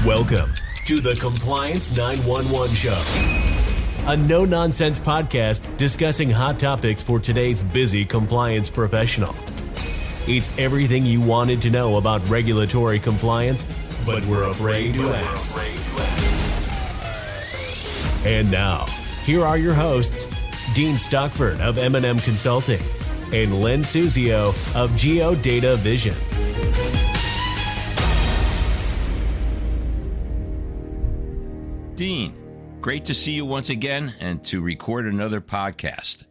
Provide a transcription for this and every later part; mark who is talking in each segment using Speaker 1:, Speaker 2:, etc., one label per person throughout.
Speaker 1: Welcome to the Compliance 911 Show, a no-nonsense podcast discussing hot topics for today's busy compliance professional. It's everything you wanted to know about regulatory compliance, but we're afraid to ask. And now, here are your hosts, Dean Stockford of M&M Consulting and Len Suzio of GeoData Vision.
Speaker 2: Dean, great to see you once again and to record another podcast.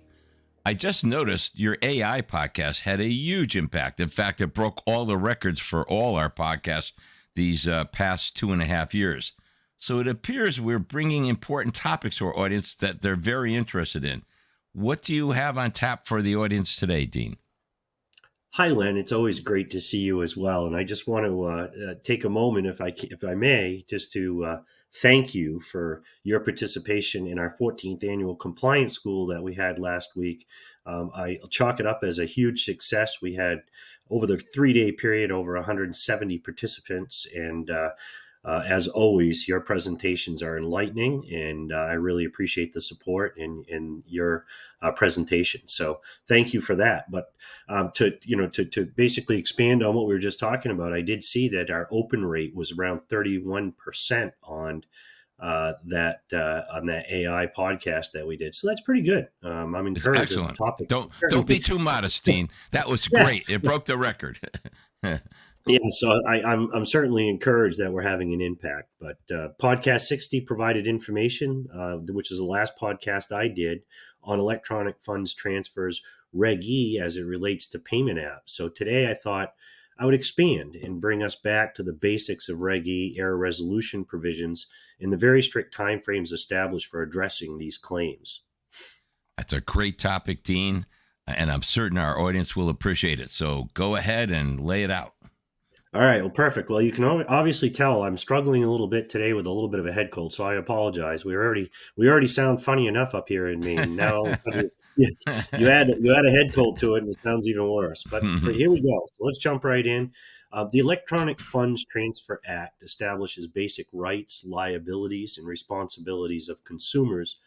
Speaker 2: I just noticed your AI podcast had a huge impact. In fact, it broke all the records for all our podcasts these past 2.5 years. So it appears we're bringing important topics to our audience that they're very interested in. What do you have on tap for the audience today, Dean?
Speaker 3: Hi, Len. It's always great to see you as well. And I just want to take a moment, if I may, just to thank you for your participation in our 14th annual compliance school that we had last week. I'll chalk it up as a huge success. We had, over the 3-day period, over 170 participants. And as always, your presentations are enlightening, and I really appreciate the support in your presentation. So thank you for that. But to basically expand on what we were just talking about, I did see that our open rate was around 31% on that AI podcast that we did. So that's pretty good. I'm encouraged.
Speaker 2: Excellent. Topic. Don't be too modest, Dean. That was great. It broke the record.
Speaker 3: Yeah, so I'm certainly encouraged that we're having an impact. But podcast 60 provided information, which is the last podcast I did on electronic funds transfers, Reg E, as it relates to payment apps. So today I thought I would expand and bring us back to the basics of Reg E error resolution provisions and the very strict timeframes established for addressing these claims.
Speaker 2: That's a great topic, Dean, and I'm certain our audience will appreciate it. So go ahead and lay it out.
Speaker 3: All right. Well, perfect. Well, you can obviously tell I'm struggling a little bit today with a little bit of a head cold, so I apologize. We already sound funny enough up here in Maine. Now all of a sudden, you add a head cold to it, and it sounds even worse. But here we go. So let's jump right in. The Electronic Funds Transfer Act establishes basic rights, liabilities, and responsibilities of consumers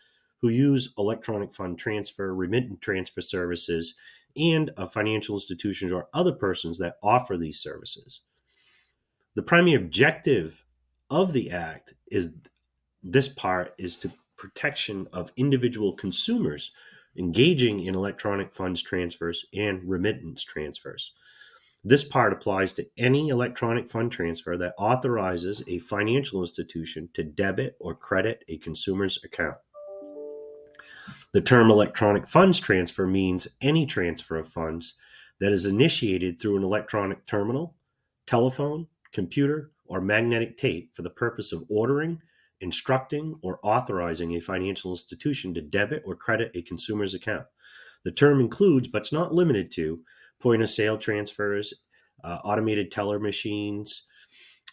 Speaker 3: who use electronic fund transfer, remittance transfer services, and of financial institutions or other persons that offer these services. The primary objective of the Act is to protection of individual consumers engaging in electronic funds transfers and remittance transfers. This part applies to any electronic fund transfer that authorizes a financial institution to debit or credit a consumer's account. The term electronic funds transfer means any transfer of funds that is initiated through an electronic terminal, telephone, computer, or magnetic tape for the purpose of ordering, instructing, or authorizing a financial institution to debit or credit a consumer's account. The term includes, but it's not limited to, point-of-sale transfers, automated teller machines,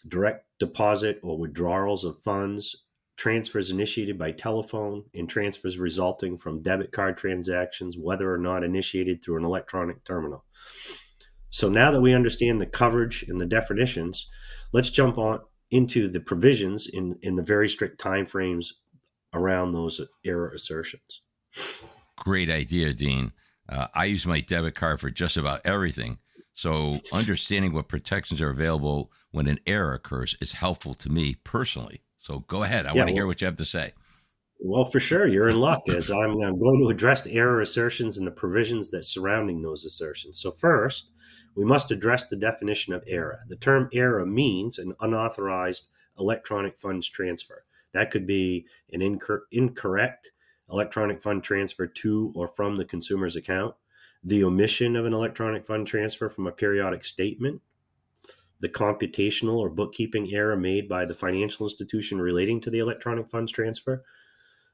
Speaker 3: direct deposit or withdrawals of funds, transfers initiated by telephone, and transfers resulting from debit card transactions, whether or not initiated through an electronic terminal. So now that we understand the coverage and the definitions, let's jump on into the provisions in the very strict timeframes around those error assertions.
Speaker 2: Great idea, Dean. I use my debit card for just about everything. So understanding what protections are available when an error occurs is helpful to me personally. So go ahead. I want to hear what you have to say.
Speaker 3: Well, for sure. You're in luck, as I'm going to address the error assertions and the provisions that surrounding those assertions. So first, we must address the definition of error. The term error means an unauthorized electronic funds transfer. That could be an incorrect electronic fund transfer to or from the consumer's account, the omission of an electronic fund transfer from a periodic statement, the computational or bookkeeping error made by the financial institution relating to the electronic funds transfer,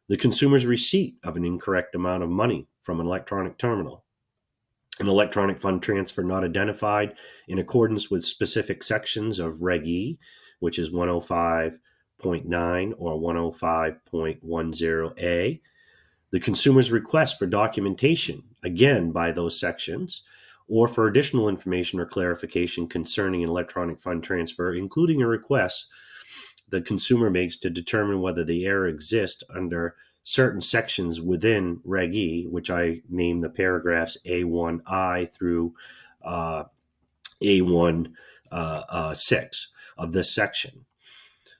Speaker 3: the consumer's receipt of an incorrect amount of money from an electronic terminal, an electronic fund transfer not identified in accordance with specific sections of Reg E, which is 105.9 or 105.10A, the consumer's request for documentation, again by those sections, or for additional information or clarification concerning an electronic fund transfer, including a request the consumer makes to determine whether the error exists under certain sections within Reg E, which I name the paragraphs A1I through A1 6 of this section.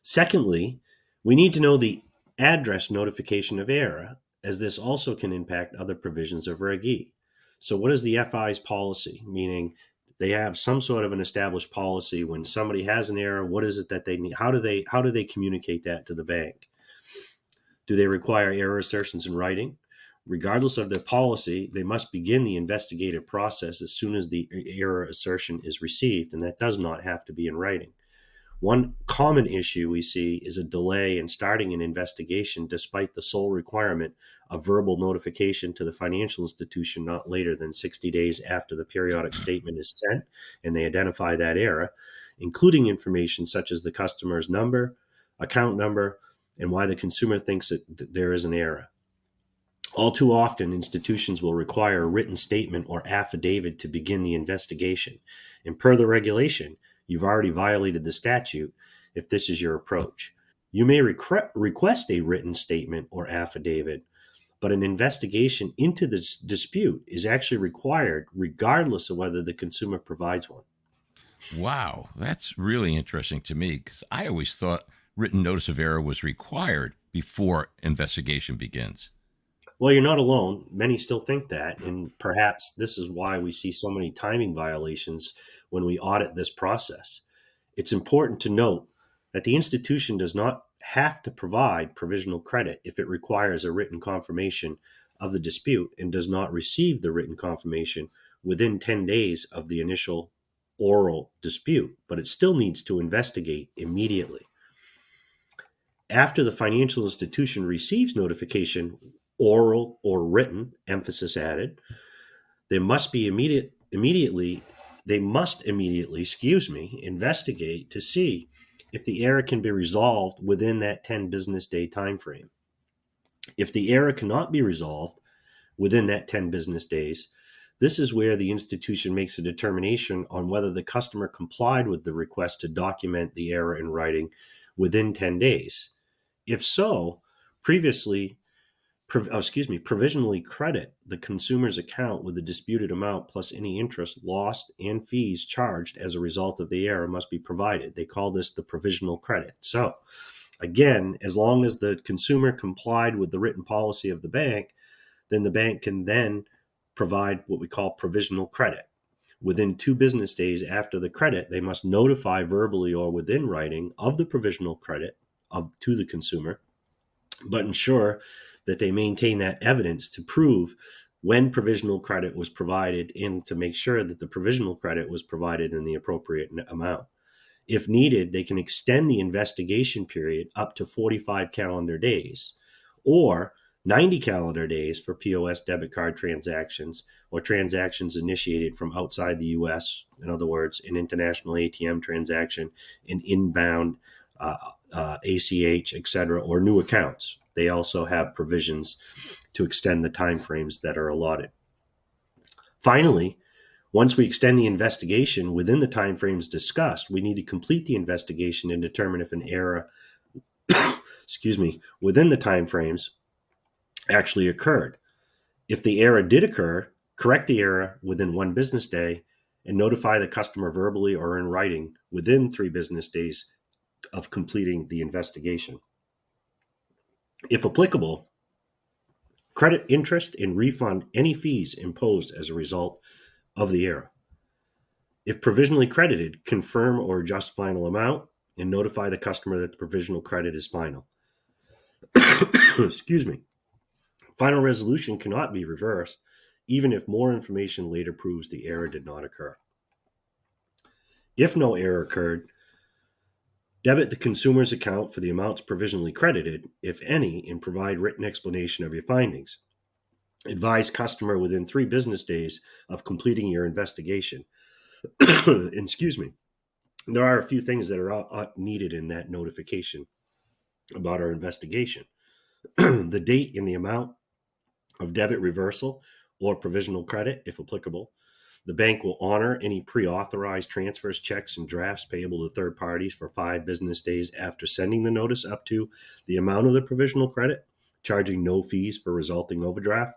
Speaker 3: Secondly, we need to know the address notification of error, as this also can impact other provisions of Reg E. So what is the FI's policy? Meaning they have some sort of an established policy when somebody has an error. What is it that they need? How do they communicate that to the bank? Do they require error assertions in writing? Regardless of their policy, they must begin the investigative process as soon as the error assertion is received, and that does not have to be in writing. One common issue we see is a delay in starting an investigation despite the sole requirement of verbal notification to the financial institution not later than 60 days after the periodic statement is sent and they identify that error, including information such as the customer's number, account number, and why the consumer thinks that there is an error. All too often, institutions will require a written statement or affidavit to begin the investigation. And per the regulation, you've already violated the statute if this is your approach. You may request a written statement or affidavit, but an investigation into this dispute is actually required regardless of whether the consumer provides one.
Speaker 2: Wow, that's really interesting to me because I always thought written notice of error was required before investigation begins.
Speaker 3: Well, you're not alone. Many still think that, and perhaps this is why we see so many timing violations when we audit this process. It's important to note that the institution does not have to provide provisional credit if it requires a written confirmation of the dispute and does not receive the written confirmation within 10 days of the initial oral dispute, but it still needs to investigate immediately. After the financial institution receives notification, oral or written, emphasis added, they must immediately, investigate to see if the error can be resolved within that 10 business day time frame. If the error cannot be resolved within that 10 business days, this is where the institution makes a determination on whether the customer complied with the request to document the error in writing within 10 days. If so, provisionally credit the consumer's account with the disputed amount plus any interest lost and fees charged as a result of the error must be provided. They call this the provisional credit. So again, as long as the consumer complied with the written policy of the bank, then the bank can then provide what we call provisional credit. Within 2 business days after the credit, they must notify verbally or within writing of the provisional credit to the consumer, but ensure that they maintain that evidence to prove when provisional credit was provided and to make sure that the provisional credit was provided in the appropriate amount. If needed, they can extend the investigation period up to 45 calendar days or 90 calendar days for POS debit card transactions or transactions initiated from outside the U.S. In other words, an international ATM transaction, an inbound ACH, etc., or new accounts. They also have provisions to extend the timeframes that are allotted. Finally, once we extend the investigation within the timeframes discussed, we need to complete the investigation and determine if an error, within the timeframes actually occurred. If the error did occur, correct the error within 1 business day and notify the customer verbally or in writing within 3 business days of completing the investigation. If applicable, credit interest and refund any fees imposed as a result of the error. If provisionally credited, confirm or adjust final amount and notify the customer that the provisional credit is final. Final resolution cannot be reversed, even if more information later proves the error did not occur. If no error occurred, debit the consumer's account for the amounts provisionally credited, if any, and provide written explanation of your findings. Advise customer within 3 business days of completing your investigation. There are a few things that are needed in that notification about our investigation. The date and the amount of debit reversal or provisional credit, if applicable. The bank will honor any pre-authorized transfers, checks, and drafts payable to third parties for 5 business days after sending the notice up to the amount of the provisional credit, charging no fees for resulting overdraft.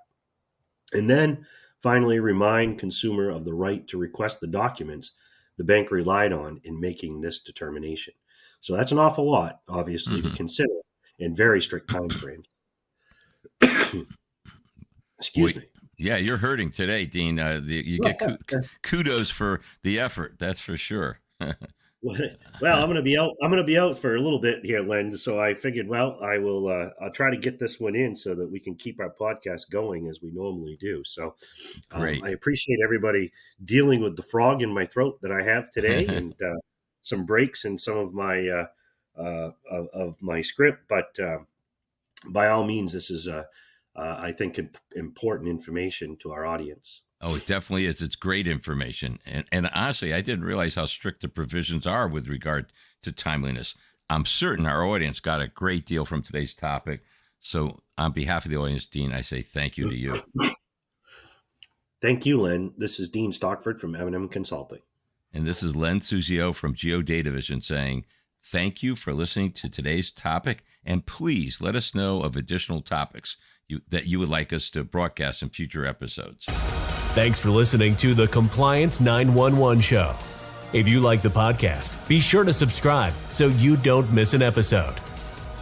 Speaker 3: And then finally, remind consumer of the right to request the documents the bank relied on in making this determination. So that's an awful lot, obviously, to consider in very strict timeframes. Excuse me.
Speaker 2: Yeah, you're hurting today, Dean. You get kudos for the effort. That's for sure.
Speaker 3: Well, I'm going to be out. I'm going to be out for a little bit here, Len. So I figured, well, I will. I'll try to get this one in so that we can keep our podcast going as we normally do. So
Speaker 2: Great.
Speaker 3: I appreciate everybody dealing with the frog in my throat that I have today, and some breaks in some of my of my script. But by all means, this is I think important information to our audience.
Speaker 2: Oh, it definitely is. It's great information. And honestly, I didn't realize how strict the provisions are with regard to timeliness. I'm certain our audience got a great deal from today's topic. So on behalf of the audience, Dean, I say thank you to you.
Speaker 3: Thank you, Len. This is Dean Stockford from M&M Consulting.
Speaker 2: And this is Len Suzio from GeoDataVision saying, thank you for listening to today's topic. And please let us know of additional topics that you would like us to broadcast in future episodes.
Speaker 1: Thanks for listening to the Compliance 911 Show. If you like the podcast, be sure to subscribe so you don't miss an episode.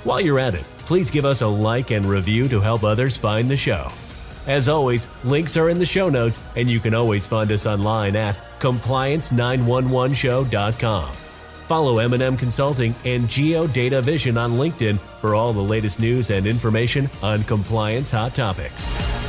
Speaker 1: While you're at it, please give us a like and review to help others find the show. As always, links are in the show notes, and you can always find us online at compliance911show.com. Follow M&M Consulting and GeoDataVision on LinkedIn for all the latest news and information on compliance hot topics.